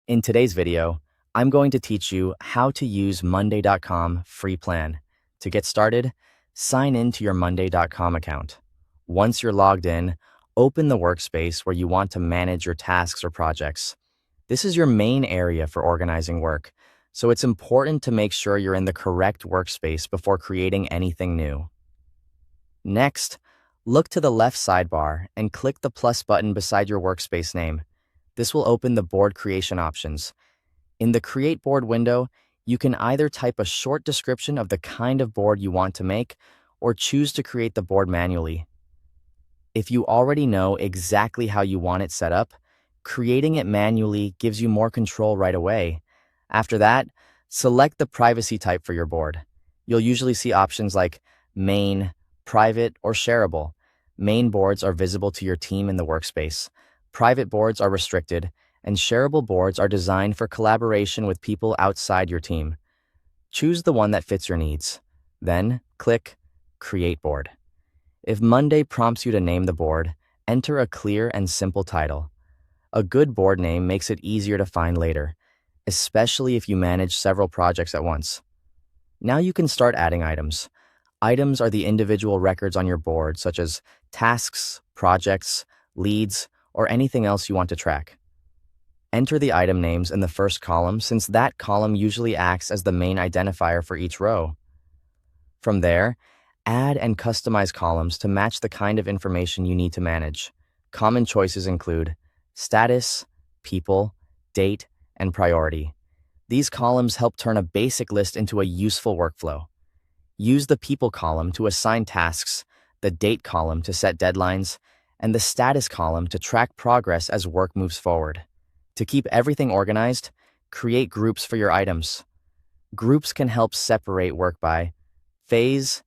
In today's video, I'm going to teach you how to use Monday.com free plan. To get started, sign in to your Monday.com account. Once you're logged in, open the workspace where you want to manage your tasks or projects. This is your main area for organizing work, so it's important to make sure you're in the correct workspace before creating anything new. Next, look to the left sidebar and click the plus button beside your workspace name. This will open the board creation options. In the Create Board window, you can either type a short description of the kind of board you want to make or choose to create the board manually. If you already know exactly how you want it set up, creating it manually gives you more control right away. After that, select the privacy type for your board. You'll usually see options like Main, Private, or Shareable. Main boards are visible to your team in the workspace. Private boards are restricted, and shareable boards are designed for collaboration with people outside your team. Choose the one that fits your needs. Then, click Create Board. If Monday prompts you to name the board, enter a clear and simple title. A good board name makes it easier to find later, especially if you manage several projects at once. Now you can start adding items. Items are the individual records on your board, such as tasks, projects, leads, or anything else you want to track. Enter the item names in the first column since that column usually acts as the main identifier for each row. From there, add and customize columns to match the kind of information you need to manage. Common choices include status, people, date, and priority. These columns help turn a basic list into a useful workflow. Use the people column to assign tasks, the date column to set deadlines, and the status column to track progress as work moves forward. To keep everything organized, create groups for your items. Groups can help separate work by phase,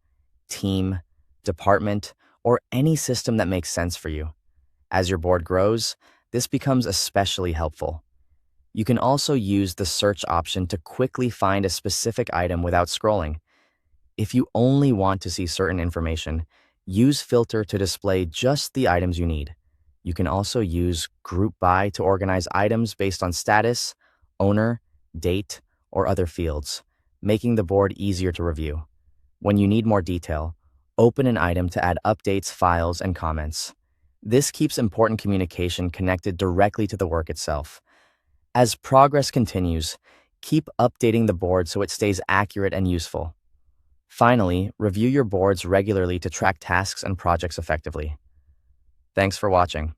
team, department, or any system that makes sense for you. As your board grows, this becomes especially helpful. You can also use the search option to quickly find a specific item without scrolling. If you only want to see certain information, use Filter to display just the items you need. You can also use Group By to organize items based on status, owner, date, or other fields, making the board easier to review. When you need more detail, open an item to add updates, files, and comments. This keeps important communication connected directly to the work itself. As progress continues, keep updating the board so it stays accurate and useful. Finally, review your boards regularly to track tasks and projects effectively. Thanks for watching.